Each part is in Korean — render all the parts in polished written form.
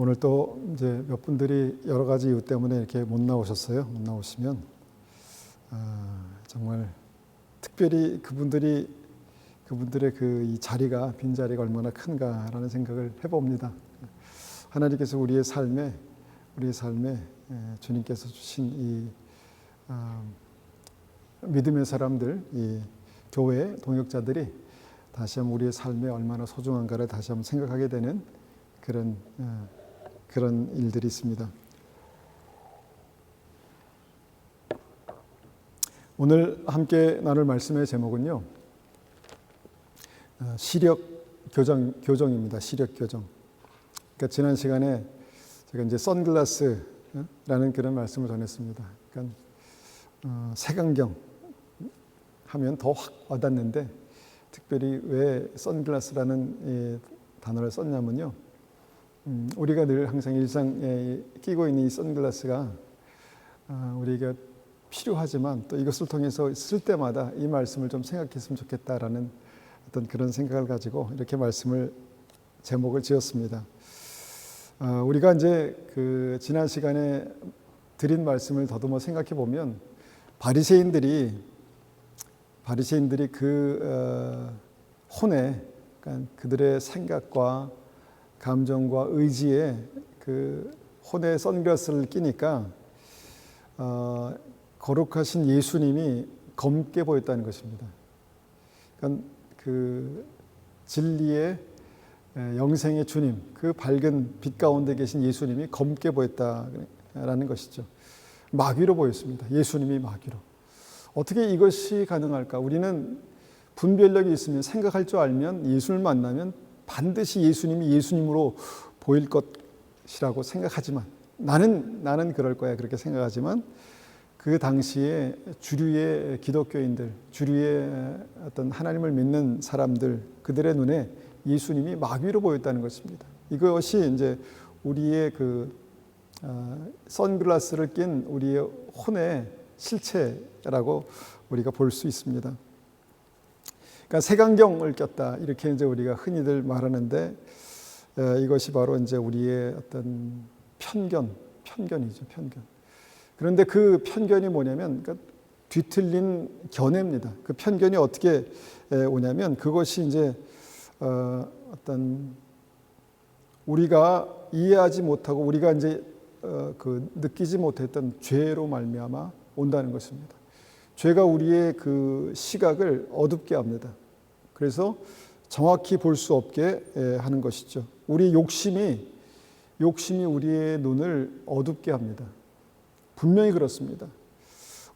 오늘 또 이제 몇 분들이 여러 가지 이유 때문에 이렇게 못 나오셨어요. 못 나오시면 정말 특별히 그분들의 그 이 자리가 빈 자리가 얼마나 큰가라는 생각을 해봅니다. 하나님께서 우리의 삶에 주님께서 주신 이 믿음의 사람들, 이 교회 동역자들이 다시 한번 우리의 삶에 얼마나 소중한가를 다시 한번 생각하게 되는 그런 일들이 있습니다. 오늘 함께 나눌 말씀의 제목은요, 시력 교정입니다. 시력 교정. 그러니까 지난 시간에 제가 이제 선글라스라는 그런 말씀을 전했습니다. 그러니까 색안경 하면 더 확 와닿는데, 특별히 왜 선글라스라는 단어를 썼냐면요, 우리가 늘 항상 일상에 끼고 있는 이 선글라스가 우리에게 필요하지만 또 이것을 통해서 쓸 때마다 이 말씀을 좀 생각했으면 좋겠다라는 어떤 그런 생각을 가지고 이렇게 제목을 지었습니다. 우리가 이제 그 지난 시간에 드린 말씀을 더듬어 생각해 보면 바리새인들이 그 혼에, 그러니까 그들의 생각과 감정과 의지에 그 혼에 선글라스를 끼니까 거룩하신 예수님이 검게 보였다는 것입니다. 그러니까 그 진리의 영생의 주님, 그 밝은 빛 가운데 계신 예수님이 검게 보였다라는 것이죠. 마귀로 보였습니다. 예수님이 마귀로. 어떻게 이것이 가능할까? 우리는 분별력이 있으면, 생각할 줄 알면, 예수를 만나면 반드시 예수님이 예수님으로 보일 것이라고 생각하지만, 나는 그럴 거야 그렇게 생각하지만, 그 당시에 주류의 기독교인들, 주류의 어떤 하나님을 믿는 사람들, 그들의 눈에 예수님이 마귀로 보였다는 것입니다. 이것이 이제 우리의 그 선글라스를 낀 우리의 혼의 실체라고 우리가 볼 수 있습니다. 그러니까 색안경을 꼈다, 이렇게 이제 우리가 흔히들 말하는데, 이것이 바로 이제 우리의 어떤 편견이죠, 편견. 그런데 그 편견이 뭐냐면, 그러니까 뒤틀린 견해입니다. 그 편견이 어떻게 오냐면, 그것이 이제 어떤 우리가 이해하지 못하고 우리가 이제 그 느끼지 못했던 죄로 말미암아 온다는 것입니다. 죄가 우리의 그 시각을 어둡게 합니다. 그래서 정확히 볼 수 없게 하는 것이죠. 우리 욕심이 우리의 눈을 어둡게 합니다. 분명히 그렇습니다.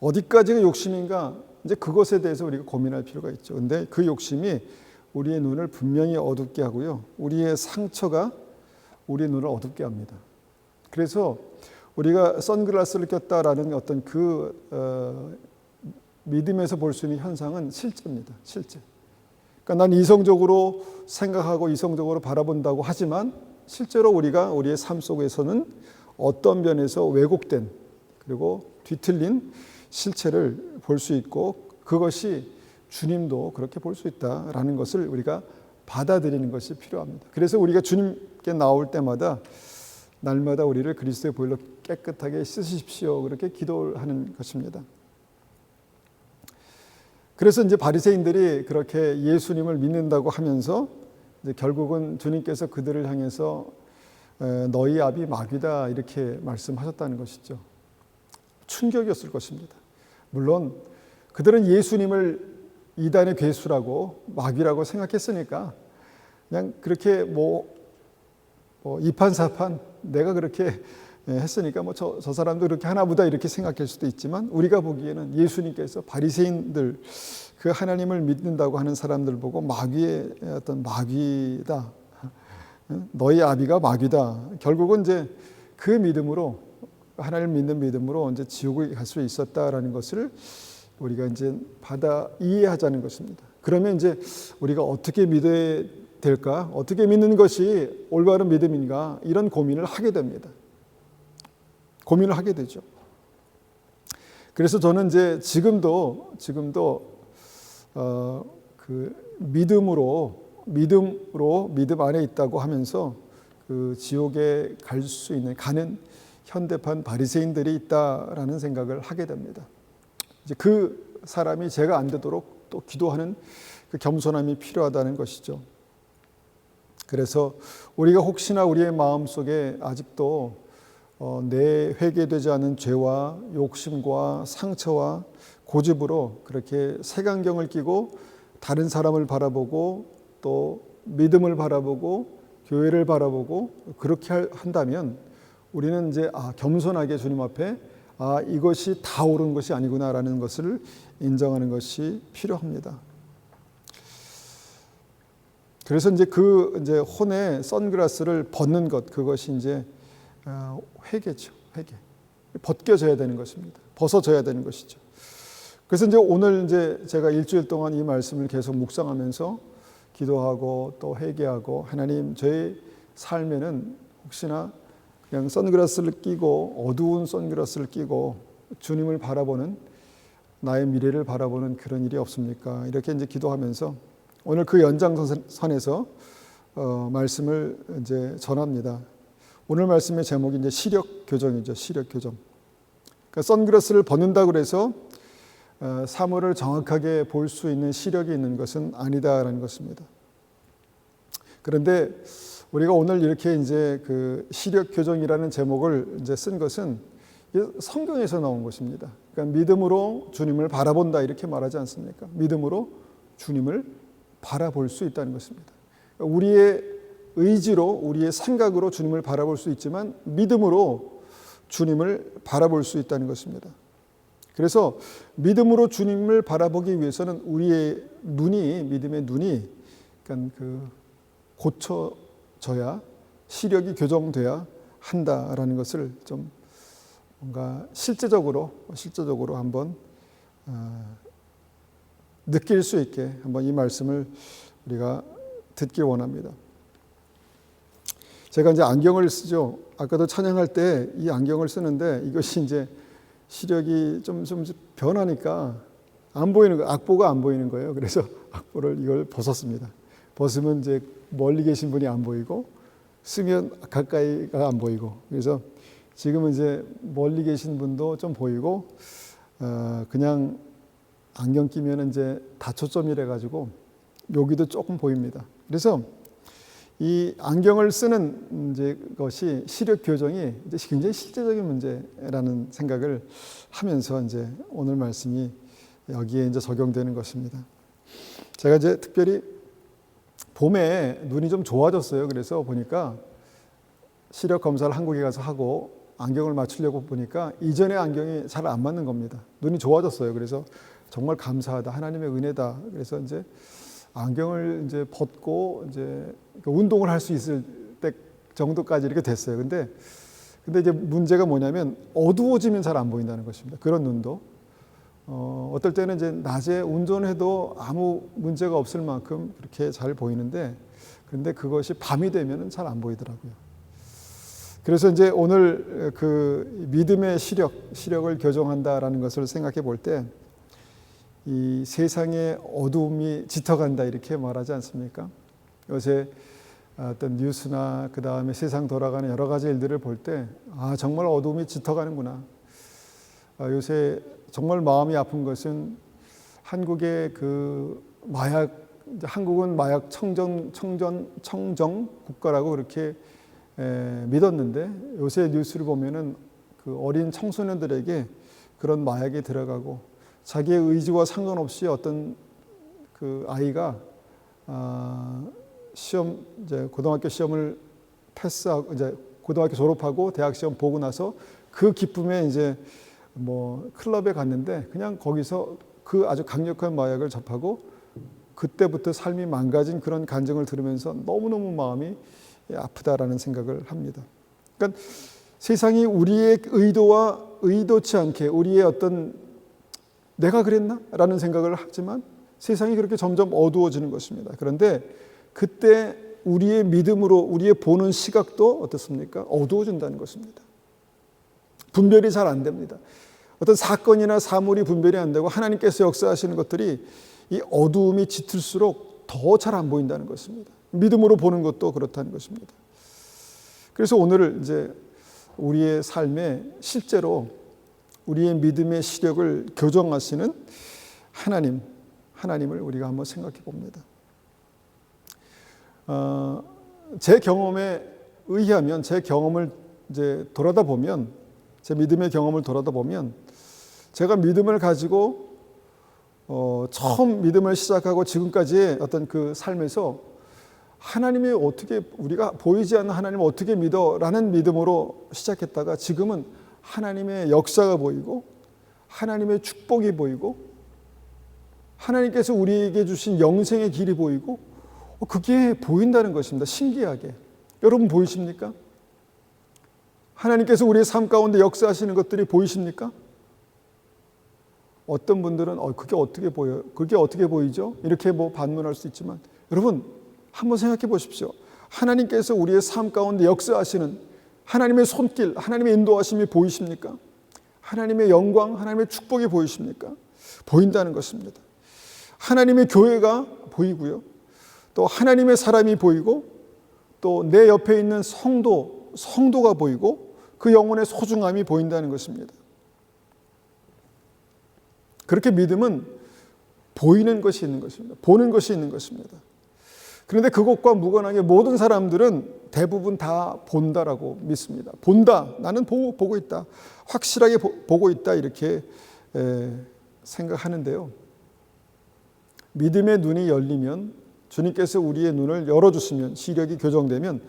어디까지가 욕심인가? 이제 그것에 대해서 우리가 고민할 필요가 있죠. 근데 그 욕심이 우리의 눈을 분명히 어둡게 하고요, 우리의 상처가 우리의 눈을 어둡게 합니다. 그래서 우리가 선글라스를 꼈다라는 어떤 그 믿음에서 볼 수 있는 현상은 실제입니다. 실제. 그러니까 난 이성적으로 생각하고 이성적으로 바라본다고 하지만, 실제로 우리의 삶 속에서는 어떤 면에서 왜곡된, 그리고 뒤틀린 실체를 볼 수 있고, 그것이 주님도 그렇게 볼 수 있다라는 것을 우리가 받아들이는 것이 필요합니다. 그래서 우리가 주님께 나올 때마다 날마다 우리를 그리스도의 보혈로 깨끗하게 씻으십시오, 그렇게 기도하는 것입니다. 그래서 이제 바리새인들이 그렇게 예수님을 믿는다고 하면서 이제 결국은 주님께서 그들을 향해서 너희 아비 마귀다, 이렇게 말씀하셨다는 것이죠. 충격이었을 것입니다. 물론 그들은 예수님을 이단의 괴수라고, 마귀라고 생각했으니까 그냥 그렇게 이판사판 내가 그렇게 했으니까 저 사람도 그렇게 하나보다 이렇게 생각할 수도 있지만, 우리가 보기에는 예수님께서 바리새인들, 그 하나님을 믿는다고 하는 사람들 보고 마귀의 어떤 마귀다, 너희 아비가 마귀다, 결국은 이제 그 믿음으로, 하나님을 믿는 믿음으로 이제 지옥을 갈 수 있었다라는 것을 우리가 이제 이해하자는 것입니다. 그러면 이제 우리가 어떻게 믿어야 될까? 어떻게 믿는 것이 올바른 믿음인가? 이런 고민을 하게 됩니다. 고민을 하게 되죠. 그래서 저는 이제 지금도 그 믿음 안에 있다고 하면서 그 그 지옥에 가는 현대판 바리새인들이 있다라는 생각을 하게 됩니다. 이제 그 사람이 제가 안 되도록 또 기도하는 그 겸손함이 필요하다는 것이죠. 그래서 우리가 혹시나 우리의 마음속에 아직도 내 회개되지 않은 죄와 욕심과 상처와 고집으로 그렇게 색안경을 끼고 다른 사람을 바라보고 또 믿음을 바라보고 교회를 바라보고 그렇게 한다면 우리는 이제 겸손하게 주님 앞에 이것이 다 옳은 것이 아니구나라는 것을 인정하는 것이 필요합니다. 그래서 이제 이제 혼의 선글라스를 벗는 것, 그것이 이제 회개죠. 회개. 벗겨져야 되는 것입니다. 벗어져야 되는 것이죠. 그래서 이제 오늘 이제 제가 일주일 동안 이 말씀을 계속 묵상하면서 기도하고 또 회개하고, 하나님, 저의 삶에는 혹시나 그냥 선글라스를 끼고 어두운 선글라스를 끼고 주님을 바라보는, 나의 미래를 바라보는 그런 일이 없습니까? 이렇게 이제 기도하면서 오늘 그 연장선에서 말씀을 이제 전합니다. 오늘 말씀의 제목이 이제 시력 교정이죠. 시력 교정. 그러니까 선글라스를 벗는다고 그래서 사물을 정확하게 볼 수 있는 시력이 있는 것은 아니다라는 것입니다. 그런데 우리가 오늘 이렇게 이제 그 시력 교정이라는 제목을 이제 쓴 것은 성경에서 나온 것입니다. 그러니까 믿음으로 주님을 바라본다 이렇게 말하지 않습니까? 믿음으로 주님을 바라볼 수 있다는 것입니다. 우리의 의지로, 우리의 생각으로 주님을 바라볼 수 있지만 믿음으로 주님을 바라볼 수 있다는 것입니다. 그래서 믿음으로 주님을 바라보기 위해서는 우리의 눈이, 믿음의 눈이 그러니까 고쳐져야, 시력이 교정돼야 한다라는 것을 좀 뭔가 실제적으로 한번 느낄 수 있게 한번 이 말씀을 우리가 듣기 원합니다. 제가 이제 안경을 쓰죠. 아까도 찬양할 때 이 안경을 쓰는데 이것이 이제 시력이 좀 변하니까 안 보이는 거예요. 악보가 안 보이는 거예요. 그래서 이걸 벗었습니다. 벗으면 이제 멀리 계신 분이 안 보이고, 쓰면 가까이가 안 보이고, 그래서 지금은 이제 멀리 계신 분도 좀 보이고, 그냥 안경 끼면 이제 다초점이래 가지고 여기도 조금 보입니다. 그래서 이 안경을 쓰는 이제 것이 시력 교정이 이제 굉장히 실제적인 문제라는 생각을 하면서 이제 오늘 말씀이 여기에 이제 적용되는 것입니다. 제가 이제 특별히 봄에 눈이 좀 좋아졌어요. 그래서 보니까 시력 검사를 한국에 가서 하고 안경을 맞추려고 보니까 이전의 안경이 잘 안 맞는 겁니다. 눈이 좋아졌어요. 그래서 정말 감사하다, 하나님의 은혜다. 그래서 이제 안경을 이제 벗고 이제 운동을 할 수 있을 때 정도까지 이렇게 됐어요. 근데 이제 문제가 뭐냐면 어두워지면 잘 안 보인다는 것입니다. 그런 눈도 어떨 때는 이제 낮에 운전해도 아무 문제가 없을 만큼 그렇게 잘 보이는데, 그런데 그것이 밤이 되면은 잘 안 보이더라고요. 그래서 이제 오늘 그 믿음의 시력을 교정한다라는 것을 생각해 볼 때, 이 세상의 어두움이 짙어간다 이렇게 말하지 않습니까? 요새 어떤 뉴스나 그 다음에 세상 돌아가는 여러 가지 일들을 볼 때 정말 어두움이 짙어가는구나. 요새 정말 마음이 아픈 것은 한국의 그 한국은 마약 청정 국가라고 그렇게 믿었는데, 요새 뉴스를 보면은 그 어린 청소년들에게 그런 마약이 들어가고, 자기의 의지와 상관없이 어떤 그 아이가 이제 고등학교 시험을 패스하고 이제 고등학교 졸업하고 대학 시험 보고 나서 그 기쁨에 이제 뭐 클럽에 갔는데 그냥 거기서 그 아주 강력한 마약을 접하고 그때부터 삶이 망가진 그런 간증을 들으면서 너무너무 마음이 아프다라는 생각을 합니다. 그러니까 세상이 우리의 의도와 의도치 않게 우리의 어떤 내가 그랬나? 라는 생각을 하지만 세상이 그렇게 점점 어두워지는 것입니다. 그런데 그때 우리의 믿음으로 우리의 보는 시각도 어떻습니까? 어두워진다는 것입니다. 분별이 잘 안 됩니다. 어떤 사건이나 사물이 분별이 안 되고 하나님께서 역사하시는 것들이 이 어두움이 짙을수록 더 잘 안 보인다는 것입니다. 믿음으로 보는 것도 그렇다는 것입니다. 그래서 오늘 이제 우리의 삶에 실제로 우리의 믿음의 시력을 교정하시는 하나님을 우리가 한번 생각해 봅니다. 제 경험에 의하면, 제 경험을 이제 돌아다 보면, 제 믿음의 경험을 돌아다 보면, 제가 믿음을 가지고 처음 믿음을 시작하고 지금까지의 어떤 그 삶에서 하나님이 어떻게, 우리가 보이지 않는 하나님을 어떻게 믿어라는 믿음으로 시작했다가 지금은 하나님의 역사가 보이고 하나님의 축복이 보이고 하나님께서 우리에게 주신 영생의 길이 보이고 그게 보인다는 것입니다. 신기하게. 여러분 보이십니까? 하나님께서 우리의 삶 가운데 역사하시는 것들이 보이십니까? 어떤 분들은 그게 어떻게 보여요? 그게 어떻게 보이죠? 이렇게 반문할 수 있지만 여러분 한번 생각해 보십시오. 하나님께서 우리의 삶 가운데 역사하시는 하나님의 손길, 하나님의 인도하심이 보이십니까? 하나님의 영광, 하나님의 축복이 보이십니까? 보인다는 것입니다. 하나님의 교회가 보이고요. 또 하나님의 사람이 보이고 또 내 옆에 있는 성도가 보이고 그 영혼의 소중함이 보인다는 것입니다. 그렇게 믿음은 보이는 것이 있는 것입니다. 보는 것이 있는 것입니다. 그런데 그것과 무관하게 모든 사람들은 대부분 다 본다라고 믿습니다. 본다. 나는 보고 있다. 확실하게 보고 있다. 이렇게 생각하는데요. 믿음의 눈이 열리면, 주님께서 우리의 눈을 열어주시면, 시력이 교정되면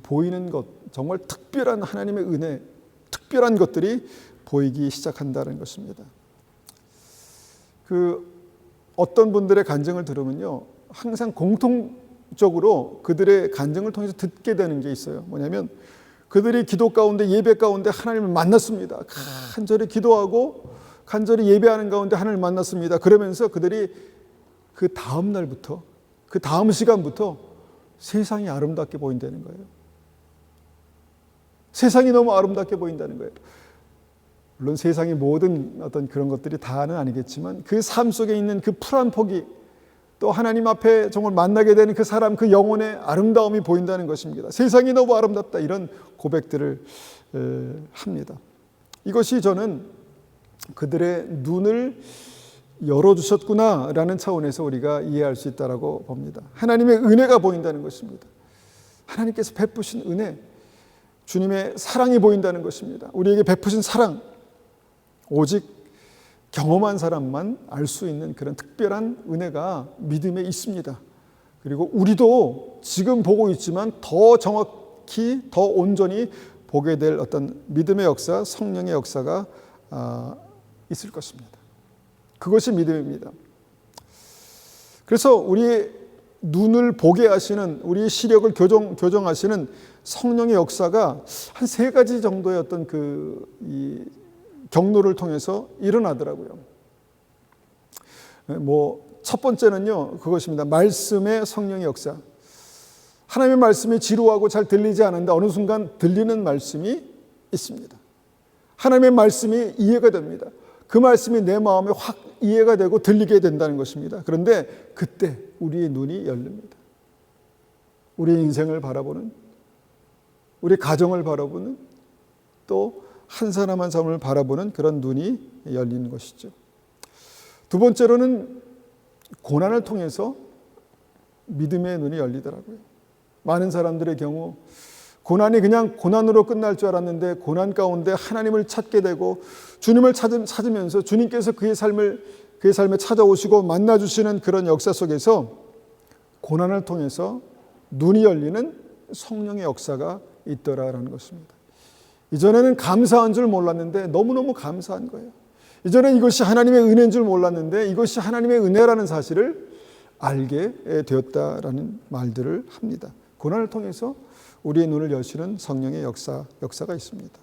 보이는 것, 정말 특별한 하나님의 은혜, 특별한 것들이 보이기 시작한다는 것입니다. 어떤 분들의 간증을 들으면요, 항상 공통적으로 그들의 간증을 통해서 듣게 되는 게 있어요. 뭐냐면 그들이 기도 가운데, 예배 가운데 하나님을 만났습니다. 간절히 기도하고 간절히 예배하는 가운데 하나님을 만났습니다. 그러면서 그들이 그 다음 날부터, 그 다음 시간부터 세상이 아름답게 보인다는 거예요. 세상이 너무 아름답게 보인다는 거예요. 물론 세상의 모든 어떤 그런 것들이 다는 아니겠지만 그 삶 속에 있는 그 푸른 포기, 또 하나님 앞에 정말 만나게 되는 그 사람, 그 영혼의 아름다움이 보인다는 것입니다. 세상이 너무 아름답다, 이런 고백들을 합니다. 이것이 저는 그들의 눈을 열어주셨구나라는 차원에서 우리가 이해할 수 있다고 봅니다. 하나님의 은혜가 보인다는 것입니다. 하나님께서 베푸신 은혜, 주님의 사랑이 보인다는 것입니다. 우리에게 베푸신 사랑, 오직 경험한 사람만 알 수 있는 그런 특별한 은혜가 믿음에 있습니다. 그리고 우리도 지금 보고 있지만 더 정확히, 더 온전히 보게 될 어떤 믿음의 역사, 성령의 역사가 있을 것입니다. 그것이 믿음입니다. 그래서 우리의 눈을 보게 하시는, 우리의 시력을 교정하시는 성령의 역사가 한 3가지 정도의 어떤 이 경로를 통해서 일어나더라고요. 첫 번째는요, 그것입니다. 말씀의 성령의 역사. 하나님의 말씀이 지루하고 잘 들리지 않는데 어느 순간 들리는 말씀이 있습니다. 하나님의 말씀이 이해가 됩니다. 그 말씀이 내 마음에 확 이해가 되고 들리게 된다는 것입니다. 그런데 그때 우리의 눈이 열립니다. 우리의 인생을 바라보는, 우리 가정을 바라보는, 또 한 사람 한 사람을 바라보는 그런 눈이 열리는 것이죠. 두 번째로는 고난을 통해서 믿음의 눈이 열리더라고요. 많은 사람들의 경우 고난이 그냥 고난으로 끝날 줄 알았는데 고난 가운데 하나님을 찾게 되고 주님을 찾으면서 주님께서 그의 삶에 찾아오시고 만나주시는 그런 역사 속에서 고난을 통해서 눈이 열리는 성령의 역사가 있더라라는 것입니다. 이전에는 감사한 줄 몰랐는데 너무너무 감사한 거예요. 이전에 이것이 하나님의 은혜인 줄 몰랐는데 이것이 하나님의 은혜라는 사실을 알게 되었다라는 말들을 합니다. 고난을 통해서 우리의 눈을 여시는 성령의 역사가 있습니다.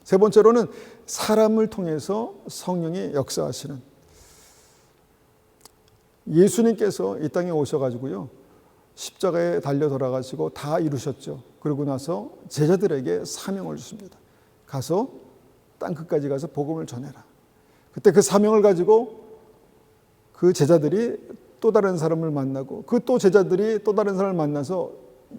세 번째로는 사람을 통해서 성령이 역사하시는, 예수님께서 이 땅에 오셔가지고요, 십자가에 달려 돌아가시고 다 이루셨죠. 그러고 나서 제자들에게 사명을 주십니다. 가서 땅 끝까지 가서 복음을 전해라. 그때 그 사명을 가지고 그 제자들이 또 다른 사람을 만나고 그 또 제자들이 또 다른 사람을 만나서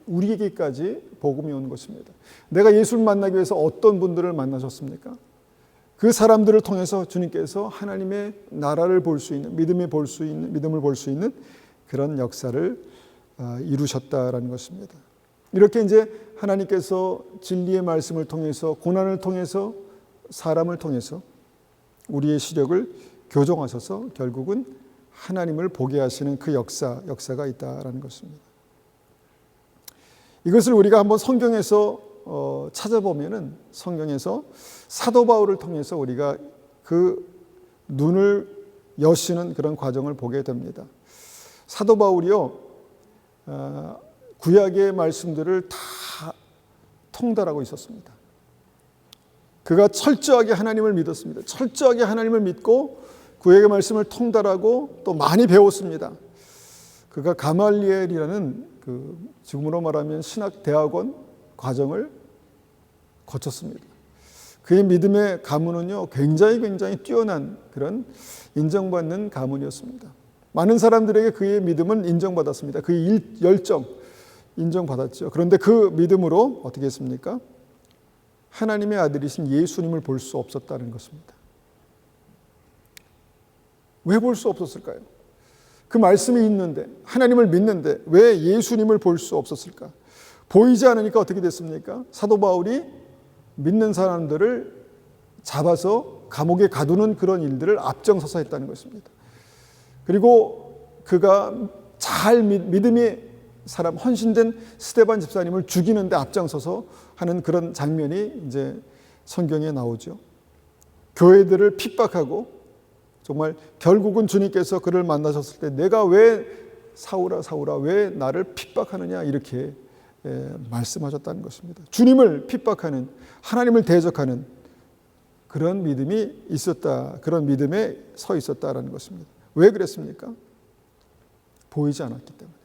우리에게까지 복음이 온 것입니다. 내가 예수를 만나기 위해서 어떤 분들을 만나셨습니까? 그 사람들을 통해서 주님께서 하나님의 나라를 볼 수 있는, 믿음을 볼 수 있는 그런 역사를 이루셨다라는 것입니다. 이렇게 이제 하나님께서 진리의 말씀을 통해서, 고난을 통해서, 사람을 통해서 우리의 시력을 교정하셔서 결국은 하나님을 보게 하시는 그 역사가 있다라는 것입니다. 이것을 우리가 한번 성경에서 찾아보면은, 성경에서 사도 바울을 통해서 우리가 그 눈을 여시는 그런 과정을 보게 됩니다. 사도 바울이요, 구약의 말씀들을 다 통달하고 있었습니다. 그가 철저하게 하나님을 믿었습니다. 철저하게 하나님을 믿고 구약의 말씀을 통달하고 또 많이 배웠습니다. 그가 가말리엘이라는 지금으로 말하면 신학대학원 과정을 거쳤습니다. 그의 믿음의 가문은요, 굉장히 뛰어난 그런 인정받는 가문이었습니다. 많은 사람들에게 그의 믿음은 인정받았습니다. 그의 열정 인정받았죠. 그런데 그 믿음으로 어떻게 했습니까? 하나님의 아들이신 예수님을 볼 수 없었다는 것입니다. 왜 볼 수 없었을까요? 그 말씀이 있는데, 하나님을 믿는데 왜 예수님을 볼 수 없었을까? 보이지 않으니까 어떻게 됐습니까? 사도 바울이 믿는 사람들을 잡아서 감옥에 가두는 그런 일들을 앞장서서 했다는 것입니다. 그리고 그가 잘 믿음의 사람, 헌신된 스데반 집사님을 죽이는데 앞장서서 하는 그런 장면이 이제 성경에 나오죠. 교회들을 핍박하고 정말 결국은 주님께서 그를 만나셨을 때 내가 왜 사울아 왜 나를 핍박하느냐 이렇게 말씀하셨다는 것입니다. 주님을 핍박하는, 하나님을 대적하는 그런 믿음이 있었다. 그런 믿음에 서 있었다라는 것입니다. 왜 그랬습니까? 보이지 않았기 때문에.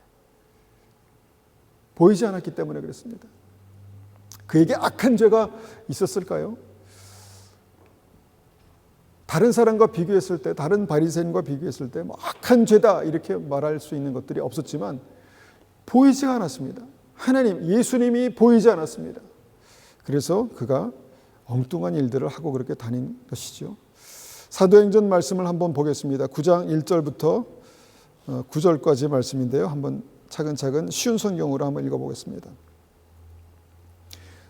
보이지 않았기 때문에 그랬습니다. 그에게 악한 죄가 있었을까요? 다른 사람과 비교했을 때, 다른 바리새인과 비교했을 때 악한 죄다 이렇게 말할 수 있는 것들이 없었지만 보이지 않았습니다. 하나님, 예수님이 보이지 않았습니다. 그래서 그가 엉뚱한 일들을 하고 그렇게 다닌 것이죠. 사도행전 말씀을 한번 보겠습니다. 9장 1절부터 9절까지 말씀인데요. 한번 차근차근 쉬운 성경으로 한번 읽어보겠습니다.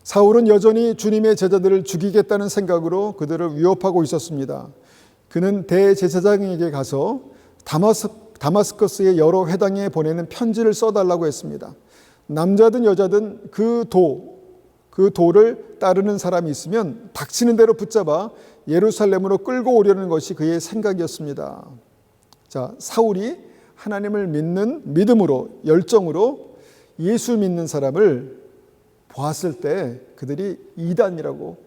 사울은 여전히 주님의 제자들을 죽이겠다는 생각으로 그들을 위협하고 있었습니다. 그는 대제사장에게 가서 다마스커스의 여러 회당에 보내는 편지를 써달라고 했습니다. 남자든 여자든 그 도를 따르는 사람이 있으면 닥치는 대로 붙잡아 예루살렘으로 끌고 오려는 것이 그의 생각이었습니다. 자, 사울이 하나님을 믿는 믿음으로, 열정으로 예수 믿는 사람을 보았을 때 그들이 이단으로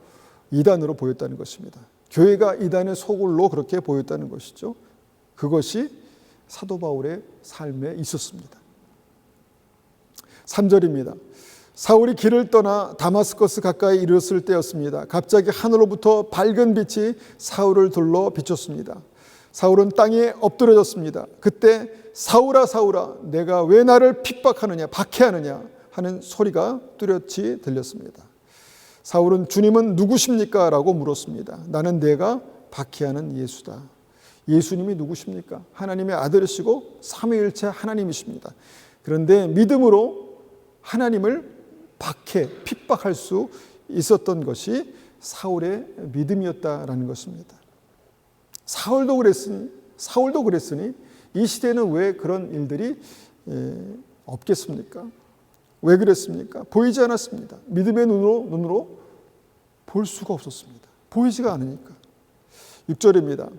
보였다는 것입니다. 교회가 이단의 소굴로 그렇게 보였다는 것이죠. 그것이 사도 바울의 삶에 있었습니다. 3절입니다. 사울이 길을 떠나 다마스커스 가까이 이르렀을 때였습니다. 갑자기 하늘로부터 밝은 빛이 사울을 둘러 비췄습니다. 사울은 땅에 엎드려졌습니다. 그때 사울아 사울아 내가 왜 나를 핍박하느냐 박해하느냐 하는 소리가 뚜렷이 들렸습니다. 사울은 주님은 누구십니까? 라고 물었습니다. 나는 내가 박해하는 예수다. 예수님이 누구십니까? 하나님의 아들이시고 삼위일체 하나님이십니다. 그런데 믿음으로 하나님을 핍박할 수 있었던 것이 사울의 믿음이었다라는 것입니다. 사울도 그랬으니 이 시대에는 왜 그런 일들이 없겠습니까? 왜 그랬습니까? 보이지 않았습니다. 믿음의 눈으로 볼 수가 없었습니다. 보이지가 않으니까. 6절입니다.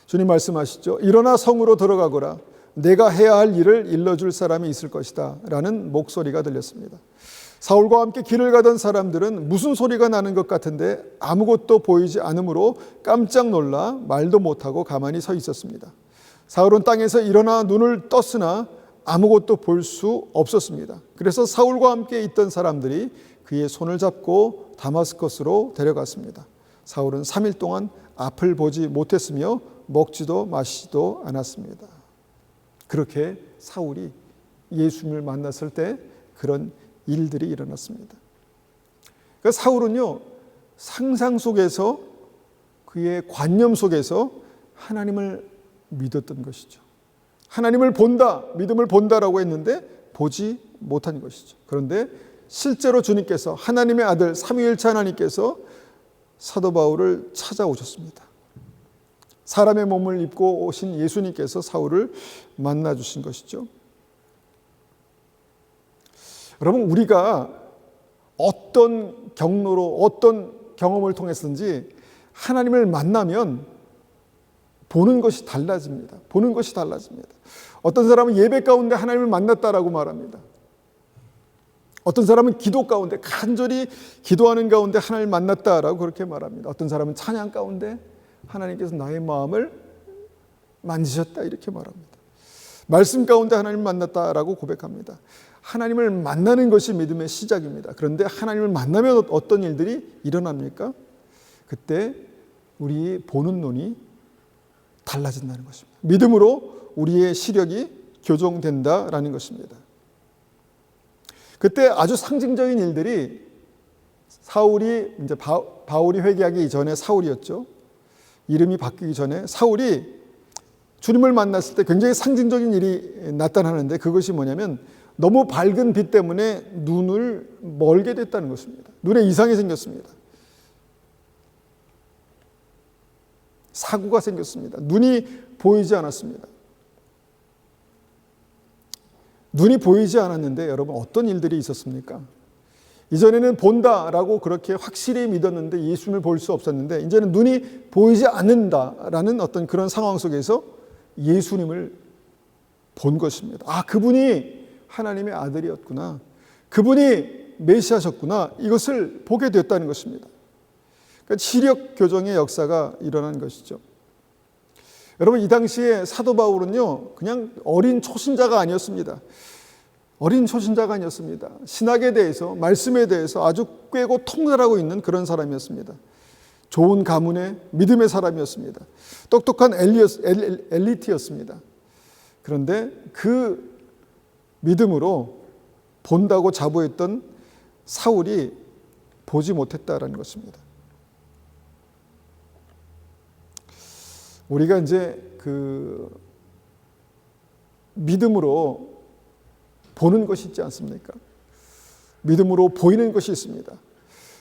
주님 말씀하시죠. 일어나 성으로 들어가거라. 내가 해야 할 일을 일러줄 사람이 있을 것이다 라는 목소리가 들렸습니다. 사울과 함께 길을 가던 사람들은 무슨 소리가 나는 것 같은데 아무것도 보이지 않으므로 깜짝 놀라 말도 못하고 가만히 서 있었습니다. 사울은 땅에서 일어나 눈을 떴으나 아무것도 볼 수 없었습니다. 그래서 사울과 함께 있던 사람들이 그의 손을 잡고 다마스커스로 데려갔습니다. 사울은 3일 동안 앞을 보지 못했으며 먹지도 마시지도 않았습니다. 그렇게 사울이 예수님을 만났을 때 그런 일들이 일어났습니다. 그러니까 사울은요, 상상 속에서 그의 관념 속에서 하나님을 믿었던 것이죠. 하나님을 본다, 믿음을 본다라고 했는데 보지 못한 것이죠. 그런데 실제로 주님께서, 하나님의 아들 삼위일체 하나님께서 사도 바울을 찾아오셨습니다. 사람의 몸을 입고 오신 예수님께서 사울을 만나 주신 것이죠. 여러분, 우리가 어떤 경로로, 어떤 경험을 통해서든지 하나님을 만나면 보는 것이 달라집니다. 보는 것이 달라집니다. 어떤 사람은 예배 가운데 하나님을 만났다라고 말합니다. 어떤 사람은 기도 가운데, 간절히 기도하는 가운데 하나님을 만났다라고 그렇게 말합니다. 어떤 사람은 찬양 가운데 하나님께서 나의 마음을 만지셨다 이렇게 말합니다. 말씀 가운데 하나님을 만났다라고 고백합니다. 하나님을 만나는 것이 믿음의 시작입니다. 그런데 하나님을 만나면 어떤 일들이 일어납니까? 그때 우리 보는 눈이 달라진다는 것입니다. 믿음으로 우리의 시력이 교정된다라는 것입니다. 그때 아주 상징적인 일들이, 사울이 이제 바울이 회개하기 이전에 사울이었죠. 이름이 바뀌기 전에 사울이 주님을 만났을 때 굉장히 상징적인 일이 나타나는데, 그것이 뭐냐면 너무 밝은 빛 때문에 눈을 멀게 됐다는 것입니다. 눈에 이상이 생겼습니다. 사고가 생겼습니다. 눈이 보이지 않았습니다. 눈이 보이지 않았는데 여러분, 어떤 일들이 있었습니까? 이전에는 본다라고 그렇게 확실히 믿었는데 예수님을 볼 수 없었는데, 이제는 눈이 보이지 않는다라는 어떤 그런 상황 속에서 예수님을 본 것입니다. 아, 그분이 하나님의 아들이었구나, 그분이 메시아셨구나, 이것을 보게 됐다는 것입니다. 그러니까 시력 교정의 역사가 일어난 것이죠. 여러분, 이 당시에 사도 바울은요, 그냥 어린 초신자가 아니었습니다. 어린 초신자가 아니었습니다. 신학에 대해서, 말씀에 대해서 아주 꿰고 통달하고 있는 그런 사람이었습니다. 좋은 가문의 믿음의 사람이었습니다. 똑똑한 엘리트였습니다. 그런데 그 믿음으로 본다고 자부했던 사울이 보지 못했다라는 것입니다. 우리가 이제 그 믿음으로 보는 것이 있지 않습니까? 믿음으로 보이는 것이 있습니다.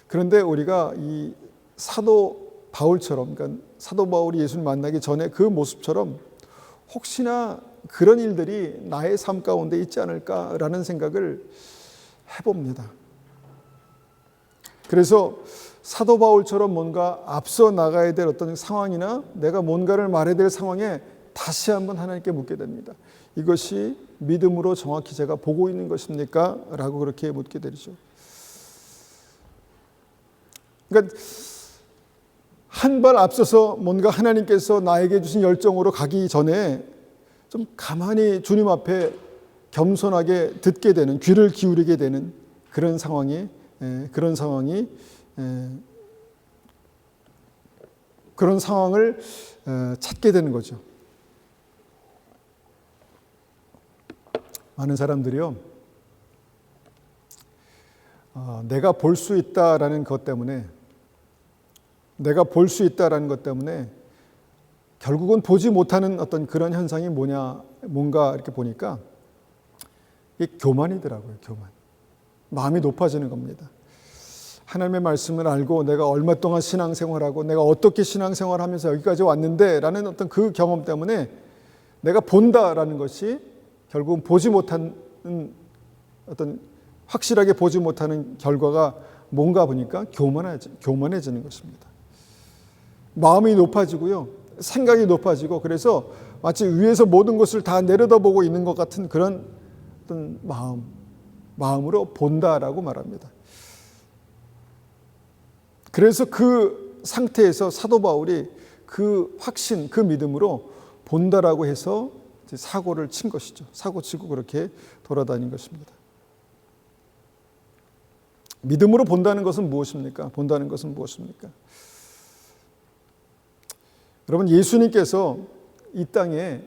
그런데 우리가 이 사도 바울처럼, 그러니까 사도 바울이 예수를 만나기 전에 그 모습처럼 혹시나 그런 일들이 나의 삶 가운데 있지 않을까라는 생각을 해봅니다. 그래서 사도 바울처럼 뭔가 앞서 나가야 될 어떤 상황이나 내가 뭔가를 말해야 될 상황에 다시 한번 하나님께 묻게 됩니다. 이것이 믿음으로 정확히 제가 보고 있는 것입니까? 라고 그렇게 묻게 되죠. 그러니까 한 발 앞서서 뭔가 하나님께서 나에게 주신 열정으로 가기 전에 좀 가만히 주님 앞에 겸손하게 듣게 되는, 귀를 기울이게 되는 그런 상황이 그런 상황을 찾게 되는 거죠. 많은 사람들이요, 내가 볼 수 있다라는 것 때문에, 결국은 보지 못하는 어떤 그런 현상이 뭔가 이렇게 보니까 이게 교만이더라고요. 교만. 마음이 높아지는 겁니다. 하나님의 말씀을 알고 내가 얼마 동안 신앙생활하고 내가 어떻게 신앙생활하면서 여기까지 왔는데 라는 어떤 그 경험 때문에 내가 본다라는 것이 결국은 보지 못하는, 어떤 확실하게 보지 못하는 결과가 뭔가 보니까 교만해지는 것입니다. 마음이 높아지고요, 생각이 높아지고, 그래서 마치 위에서 모든 것을 다 내려다보고 있는 것 같은 그런 어떤 마음으로 본다라고 말합니다. 그래서 그 상태에서 사도 바울이 그 확신, 그 믿음으로 본다라고 해서 사고를 친 것이죠. 사고 치고 그렇게 돌아다닌 것입니다. 믿음으로 본다는 것은 무엇입니까? 본다는 것은 무엇입니까? 여러분, 예수님께서 이 땅에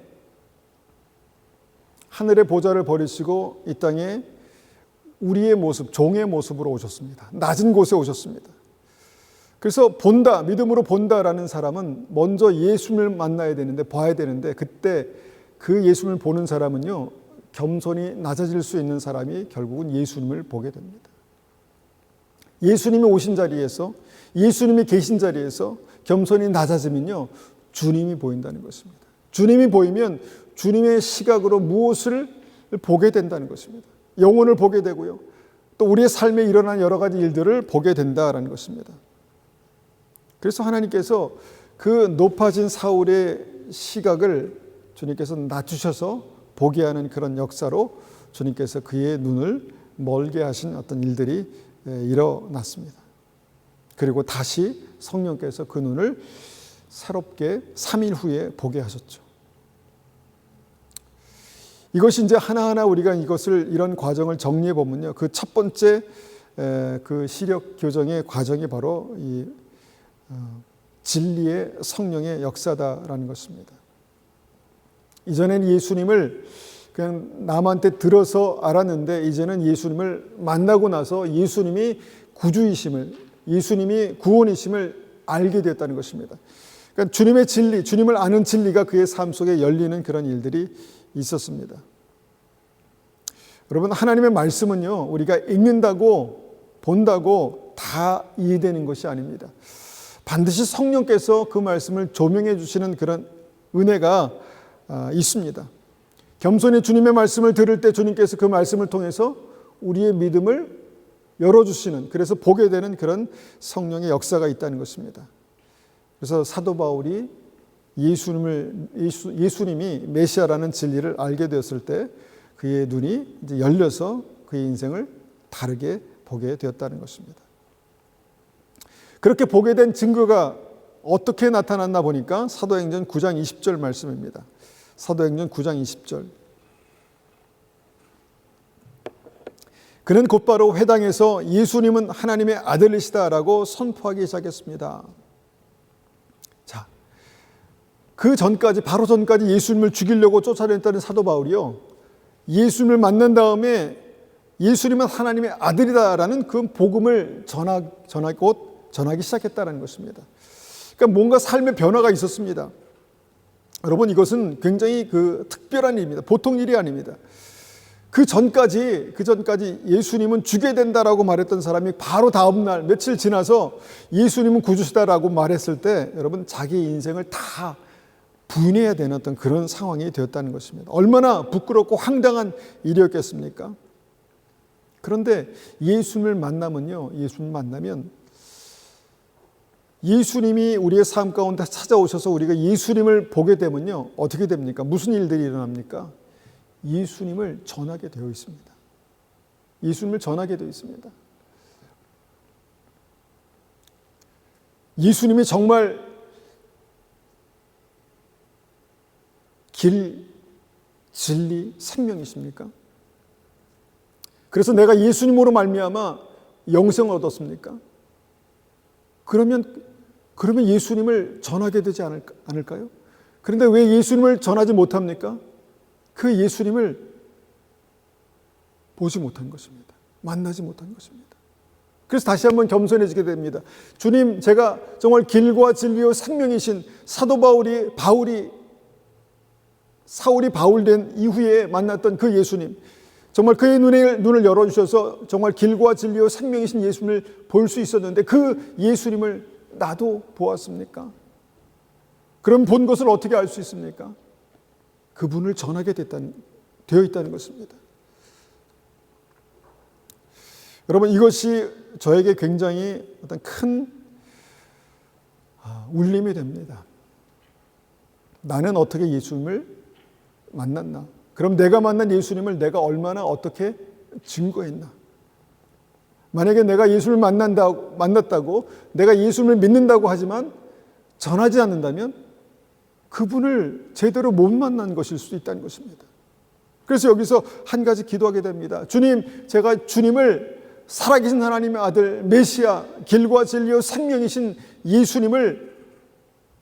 하늘의 보좌를 버리시고 이 땅에 우리의 모습, 종의 모습으로 오셨습니다. 낮은 곳에 오셨습니다. 그래서 본다, 믿음으로 본다라는 사람은 먼저 예수님을 만나야 되는데, 봐야 되는데, 그때 그 예수님을 보는 사람은요, 겸손히 낮아질 수 있는 사람이 결국은 예수님을 보게 됩니다. 예수님이 오신 자리에서, 예수님이 계신 자리에서 겸손히 낮아지면요, 주님이 보인다는 것입니다. 주님이 보이면 주님의 시각으로 무엇을 보게 된다는 것입니다. 영혼을 보게 되고요, 또 우리의 삶에 일어난 여러 가지 일들을 보게 된다는 것입니다. 그래서 하나님께서 그 높아진 사울의 시각을 주님께서 낮추셔서 보게 하는 그런 역사로 주님께서 그의 눈을 멀게 하신 어떤 일들이 일어났습니다. 그리고 다시 성령께서 그 눈을 새롭게 3일 후에 보게 하셨죠. 이것이 이제 하나하나 우리가 이런 과정을 정리해 보면요, 그 첫 번째 그 시력 교정의 과정이 바로 이 진리의 성령의 역사다라는 것입니다. 이전에는 예수님을 그냥 남한테 들어서 알았는데, 이제는 예수님을 만나고 나서 예수님이 구주이심을, 예수님이 구원이심을 알게 되었다는 것입니다. 그러니까 주님의 진리, 주님을 아는 진리가 그의 삶 속에 열리는 그런 일들이 있었습니다. 여러분, 하나님의 말씀은요, 우리가 읽는다고 본다고 다 이해되는 것이 아닙니다. 반드시 성령께서 그 말씀을 조명해 주시는 그런 은혜가 있습니다. 겸손히 주님의 말씀을 들을 때 주님께서 그 말씀을 통해서 우리의 믿음을 열어주시는, 그래서 보게 되는 그런 성령의 역사가 있다는 것입니다. 그래서 사도 바울이 예수님이 메시아라는 진리를 알게 되었을 때 그의 눈이 이제 열려서 그의 인생을 다르게 보게 되었다는 것입니다. 그렇게 보게 된 증거가 어떻게 나타났나 보니까 사도행전 9장 20절 말씀입니다. 사도행전 9장 20절. 그는 곧바로 회당에서 예수님은 하나님의 아들이시다라고 선포하기 시작했습니다. 자, 그 전까지, 바로 전까지 예수님을 죽이려고 쫓아냈다는 사도 바울이요, 예수님을 만난 다음에 예수님은 하나님의 아들이다라는 그 복음을 전하기 시작했다는 것입니다. 그러니까 뭔가 삶의 변화가 있었습니다. 여러분, 이것은 굉장히 특별한 일입니다. 보통 일이 아닙니다. 그 전까지 예수님은 죽여야 된다라고 말했던 사람이 바로 다음 날 며칠 지나서 예수님은 구주시다라고 말했을 때, 여러분, 자기 인생을 다 부인해야 되는 어떤 그런 상황이 되었다는 것입니다. 얼마나 부끄럽고 황당한 일이었겠습니까? 그런데 예수님을 만나면 예수님이 우리의 삶 가운데 찾아오셔서 우리가 예수님을 보게 되면요, 어떻게 됩니까? 무슨 일들이 일어납니까? 예수님을 전하게 되어 있습니다. 예수님을 전하게 되어 있습니다. 예수님이 정말 길, 진리, 생명이십니까? 그래서 내가 예수님으로 말미암아 영생을 얻었습니까? 그러면 예수님을 전하게 되지 않을까요? 그런데 왜 예수님을 전하지 못합니까? 그 예수님을 보지 못한 것입니다. 만나지 못한 것입니다. 그래서 다시 한번 겸손해지게 됩니다. 주님, 제가 정말 길과 진리요 생명이신 사울이 바울된 이후에 만났던 그 예수님, 정말 그의 눈을 열어주셔서 정말 길과 진리요 생명이신 예수님을 볼 수 있었는데, 그 예수님을 나도 보았습니까? 그럼 본 것을 어떻게 알 수 있습니까? 그분을 전하게 되어 있다는 것입니다. 여러분, 이것이 저에게 굉장히 어떤 큰 울림이 됩니다. 나는 어떻게 예수님을 만났나? 그럼 내가 만난 예수님을 내가 얼마나 어떻게 증거했나? 만약에 내가 예수님을 만났다고 내가 예수님을 믿는다고 하지만 전하지 않는다면 그분을 제대로 못 만난 것일 수도 있다는 것입니다. 그래서 여기서 한 가지 기도하게 됩니다. 주님, 제가 주님을 살아계신 하나님의 아들 메시아, 길과 진리요 생명이신 예수님을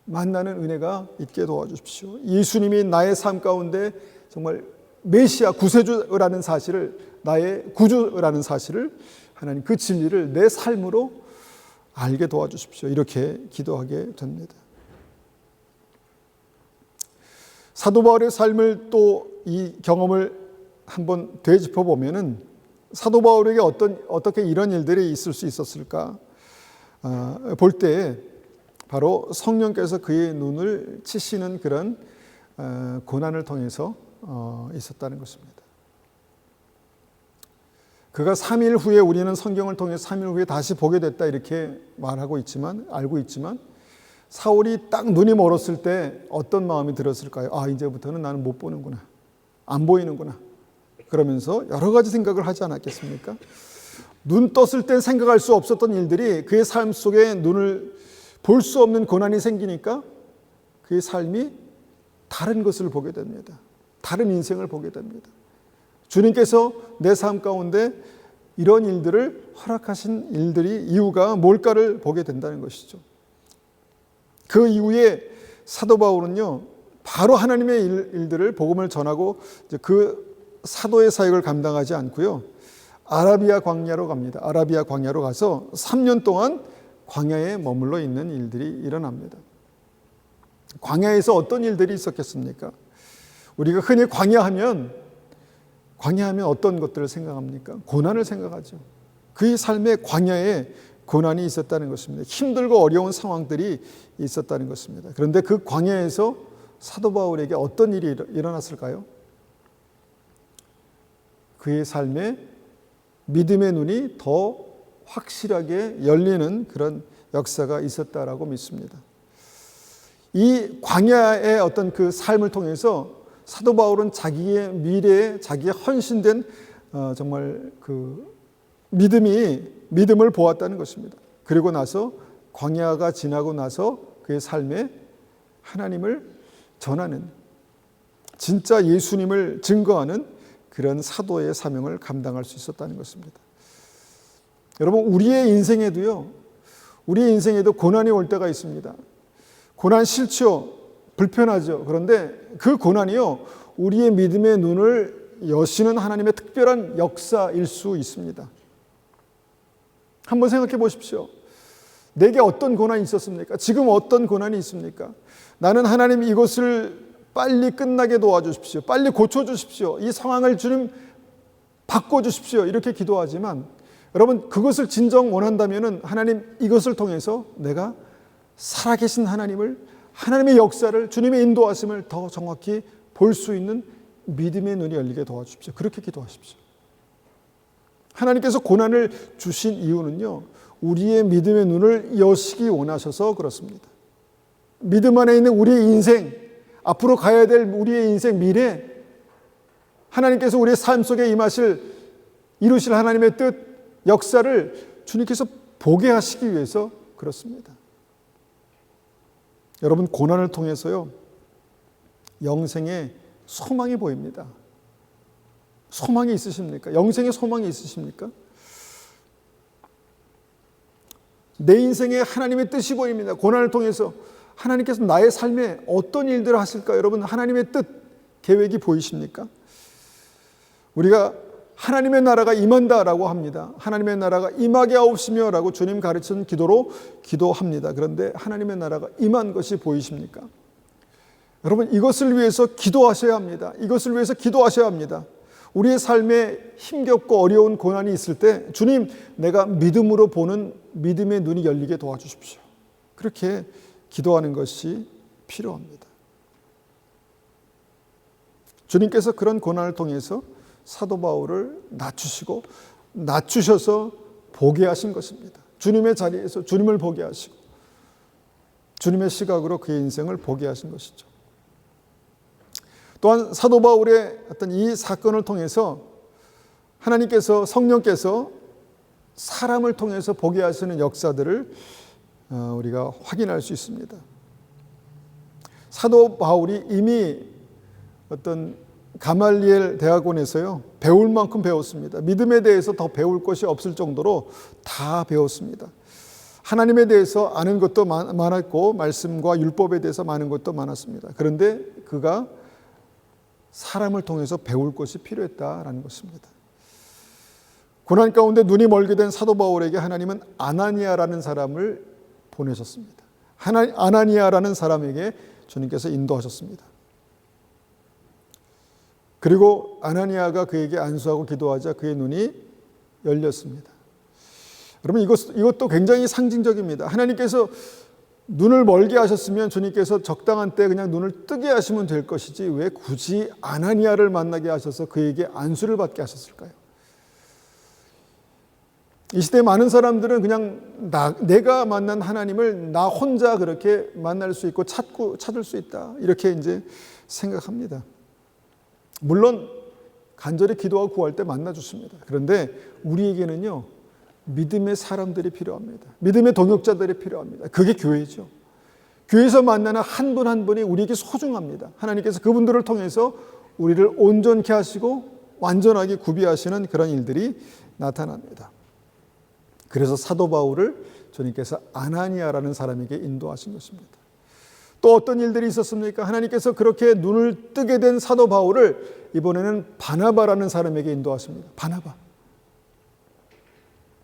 만나는 은혜가 있게 도와주십시오. 예수님이 나의 삶 가운데 정말 메시아 구세주라는 사실을, 나의 구주라는 사실을, 하나님 그 진리를 내 삶으로 알게 도와주십시오. 이렇게 기도하게 됩니다. 사도 바울의 삶을 또 이 경험을 한번 되짚어 보면은 사도 바울에게 어떻게 이런 일들이 있을 수 있었을까 볼 때 바로 성령께서 그의 눈을 치시는 그런 고난을 통해서 있었다는 것입니다. 그가 3일 후에, 우리는 성경을 통해 3일 후에 다시 보게 됐다 이렇게 말하고 있지만, 알고 있지만, 사울이 딱 눈이 멀었을 때 어떤 마음이 들었을까요? 아, 이제부터는 나는 못 보는구나, 안 보이는구나, 그러면서 여러 가지 생각을 하지 않았겠습니까? 눈 떴을 땐 생각할 수 없었던 일들이 그의 삶 속에 눈을 볼 수 없는 고난이 생기니까 그의 삶이 다른 것을 보게 됩니다. 다른 인생을 보게 됩니다. 주님께서 내 삶 가운데 이런 일들을 허락하신 일들이 이유가 뭘까를 보게 된다는 것이죠. 그 이후에 사도 바울은요, 바로 하나님의 일들을, 복음을 전하고 그 사도의 사역을 감당하지 않고요, 아라비아 광야로 갑니다. 아라비아 광야로 가서 3년 동안 광야에 머물러 있는 일들이 일어납니다. 광야에서 어떤 일들이 있었겠습니까? 우리가 흔히 광야하면 어떤 것들을 생각합니까? 고난을 생각하죠. 그의 삶의 광야에 고난이 있었다는 것입니다. 힘들고 어려운 상황들이 있었다는 것입니다. 그런데 그 광야에서 사도 바울에게 어떤 일이 일어났을까요? 그의 삶에 믿음의 눈이 더 확실하게 열리는 그런 역사가 있었다라고 믿습니다. 이 광야의 어떤 그 삶을 통해서 사도 바울은 자기의 미래에, 자기의 헌신된 정말 그 믿음을 보았다는 것입니다. 그리고 나서 광야가 지나고 나서 그의 삶에 하나님을 전하는, 진짜 예수님을 증거하는 그런 사도의 사명을 감당할 수 있었다는 것입니다. 여러분, 우리의 인생에도 고난이 올 때가 있습니다. 고난 싫죠? 불편하죠? 그런데 그 고난이요, 우리의 믿음의 눈을 여시는 하나님의 특별한 역사일 수 있습니다. 한번 생각해 보십시오. 내게 어떤 고난이 있었습니까? 지금 어떤 고난이 있습니까? 나는 하나님 이것을 빨리 끝나게 도와주십시오. 빨리 고쳐주십시오. 이 상황을 주님 바꿔주십시오. 이렇게 기도하지만, 여러분, 그것을 진정 원한다면 하나님 이것을 통해서 내가 살아계신 하나님의 역사를, 주님의 인도하심을 더 정확히 볼 수 있는 믿음의 눈이 열리게 도와주십시오. 그렇게 기도하십시오. 하나님께서 고난을 주신 이유는요, 우리의 믿음의 눈을 여시기 원하셔서 그렇습니다. 믿음 안에 있는 우리의 인생, 앞으로 가야 될 우리의 인생 미래, 하나님께서 우리의 삶 속에 이루실 하나님의 뜻, 역사를 주님께서 보게 하시기 위해서 그렇습니다. 여러분, 고난을 통해서요, 영생의 소망이 보입니다. 소망이 있으십니까? 영생의 소망이 있으십니까? 내 인생에 하나님의 뜻이 보입니다. 고난을 통해서 하나님께서 나의 삶에 어떤 일들을 하실까? 여러분, 하나님의 뜻, 계획이 보이십니까? 우리가 하나님의 나라가 임한다라고 합니다. 하나님의 나라가 임하게 하옵시며 라고 주님 가르치는 기도로 기도합니다. 그런데 하나님의 나라가 임한 것이 보이십니까? 여러분, 이것을 위해서 기도하셔야 합니다. 이것을 위해서 기도하셔야 합니다. 우리의 삶에 힘겹고 어려운 고난이 있을 때, 주님, 내가 믿음으로 보는 믿음의 눈이 열리게 도와주십시오. 그렇게 기도하는 것이 필요합니다. 주님께서 그런 고난을 통해서 사도 바울을 낮추셔서 보게 하신 것입니다. 주님의 자리에서 주님을 보게 하시고 주님의 시각으로 그의 인생을 보게 하신 것이죠. 또한 사도 바울의 어떤 이 사건을 통해서 하나님께서, 성령께서 사람을 통해서 보게 하시는 역사들을 우리가 확인할 수 있습니다. 사도 바울이 이미 어떤 가말리엘 대학원에서요, 배울 만큼 배웠습니다. 믿음에 대해서 더 배울 것이 없을 정도로 다 배웠습니다. 하나님에 대해서 아는 것도 많았고 말씀과 율법에 대해서 많은 것도 많았습니다. 그런데 그가 사람을 통해서 배울 것이 필요했다라는 것입니다. 고난 가운데 눈이 멀게 된 사도 바울에게 하나님은 아나니아라는 사람을 보내셨습니다. 아나니아라는 사람에게 주님께서 인도하셨습니다. 그리고 아나니아가 그에게 안수하고 기도하자 그의 눈이 열렸습니다. 여러분, 이것도 굉장히 상징적입니다. 하나님께서 눈을 멀게 하셨으면 주님께서 적당한 때 그냥 눈을 뜨게 하시면 될 것이지 왜 굳이 아나니아를 만나게 하셔서 그에게 안수를 받게 하셨을까요? 이 시대 많은 사람들은 그냥 내가 만난 하나님을 나 혼자 그렇게 만날 수 있고 찾을 수 있다, 이렇게 이제 생각합니다. 물론 간절히 기도하고 구할 때 만나 주십니다. 그런데 우리에게는요, 믿음의 사람들이 필요합니다. 믿음의 동역자들이 필요합니다. 그게 교회죠. 교회에서 만나는 한 분 한 분이 우리에게 소중합니다. 하나님께서 그분들을 통해서 우리를 온전케 하시고 완전하게 구비하시는 그런 일들이 나타납니다. 그래서 사도 바울을 주님께서 아나니아라는 사람에게 인도하신 것입니다. 또 어떤 일들이 있었습니까? 하나님께서 그렇게 눈을 뜨게 된 사도 바울을 이번에는 바나바라는 사람에게 인도하십니다. 바나바.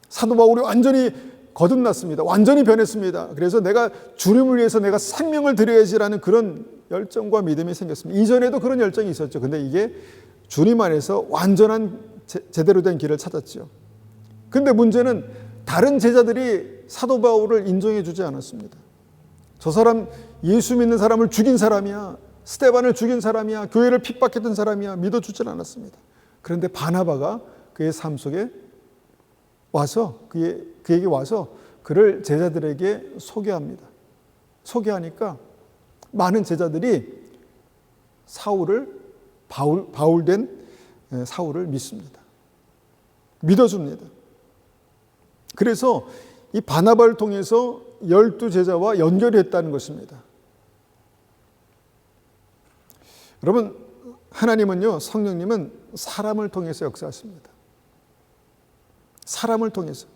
사도 바울이 완전히 거듭났습니다. 완전히 변했습니다. 그래서 내가 주님을 위해서 내가 생명을 드려야지라는 그런 열정과 믿음이 생겼습니다. 이전에도 그런 열정이 있었죠. 근데 이게 주님 안에서 완전한 제대로 된 길을 찾았죠. 근데 문제는 다른 제자들이 사도 바울을 인정해 주지 않았습니다. 저 사람 예수 믿는 사람을 죽인 사람이야. 스데반을 죽인 사람이야. 교회를 핍박했던 사람이야. 믿어주질 않았습니다. 그런데 바나바가 그의 삶 속에 와서 그에게 와서 그를 제자들에게 소개합니다. 소개하니까 많은 제자들이 바울된 사울을 믿습니다. 믿어줍니다. 그래서 이 바나바를 통해서 12제자와 연결이 했다는 것입니다. 여러분, 하나님은요, 성령님은 사람을 통해서 역사하십니다. 사람을 통해서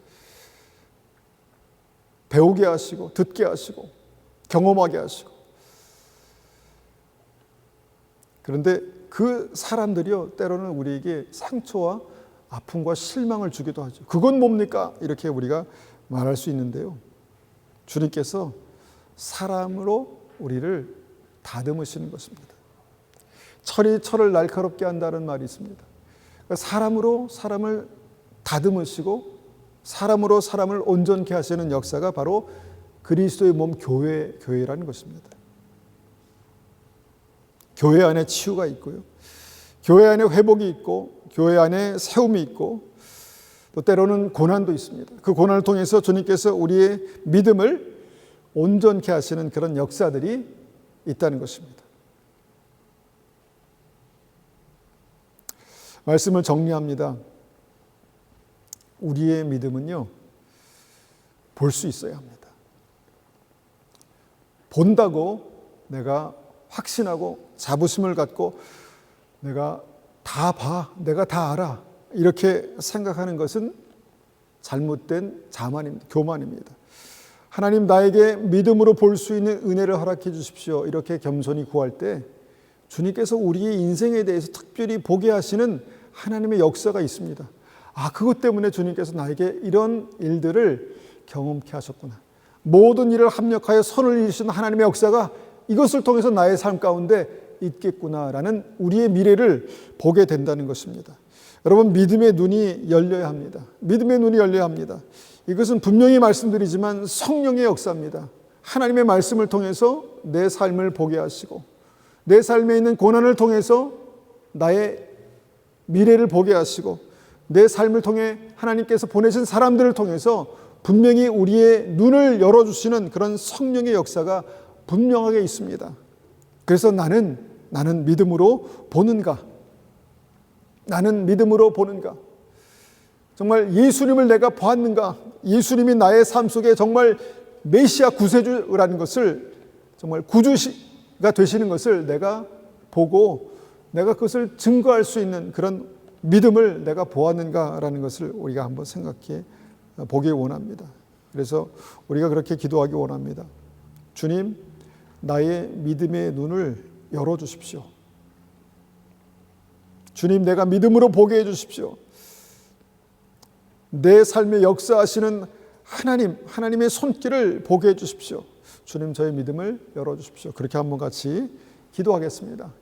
배우게 하시고 듣게 하시고 경험하게 하시고, 그런데 그 사람들이요, 때로는 우리에게 상처와 아픔과 실망을 주기도 하죠. 그건 뭡니까? 이렇게 우리가 말할 수 있는데요, 주님께서 사람으로 우리를 다듬으시는 것입니다. 철이 철을 날카롭게 한다는 말이 있습니다. 사람으로 사람을 다듬으시고 사람으로 사람을 온전케 하시는 역사가 바로 그리스도의 몸 교회라는 것입니다. 교회 안에 치유가 있고요, 교회 안에 회복이 있고, 교회 안에 세움이 있고, 또 때로는 고난도 있습니다. 그 고난을 통해서 주님께서 우리의 믿음을 온전케 하시는 그런 역사들이 있다는 것입니다. 말씀을 정리합니다. 우리의 믿음은요, 볼 수 있어야 합니다. 본다고 내가 확신하고 자부심을 갖고 내가 다 봐, 내가 다 알아, 이렇게 생각하는 것은 잘못된 자만입니다. 교만입니다. 하나님, 나에게 믿음으로 볼 수 있는 은혜를 허락해 주십시오, 이렇게 겸손히 구할 때 주님께서 우리의 인생에 대해서 특별히 보게 하시는 하나님의 역사가 있습니다. 아, 그것 때문에 주님께서 나에게 이런 일들을 경험케 하셨구나. 모든 일을 합력하여 선을 이루시는 하나님의 역사가 이것을 통해서 나의 삶 가운데 있겠구나라는 우리의 미래를 보게 된다는 것입니다. 여러분, 믿음의 눈이 열려야 합니다. 믿음의 눈이 열려야 합니다. 이것은 분명히 말씀드리지만 성령의 역사입니다. 하나님의 말씀을 통해서 내 삶을 보게 하시고, 내 삶에 있는 고난을 통해서 나의 미래를 보게 하시고, 내 삶을 통해 하나님께서 보내신 사람들을 통해서 분명히 우리의 눈을 열어주시는 그런 성령의 역사가 분명하게 있습니다. 그래서 나는 믿음으로 보는가? 나는 믿음으로 보는가? 정말 예수님을 내가 보았는가? 예수님이 나의 삶 속에 정말 메시아 구세주라는 것을, 정말 구주가 되시는 것을 내가 보고 내가 그것을 증거할 수 있는 그런 믿음을 내가 보았는가라는 것을 우리가 한번 생각해 보기 원합니다. 그래서 우리가 그렇게 기도하기 원합니다. 주님, 나의 믿음의 눈을 열어주십시오. 주님, 내가 믿음으로 보게 해주십시오. 내 삶에 역사하시는 하나님의 손길을 보게 해주십시오. 주님, 저의 믿음을 열어주십시오. 그렇게 한번 같이 기도하겠습니다.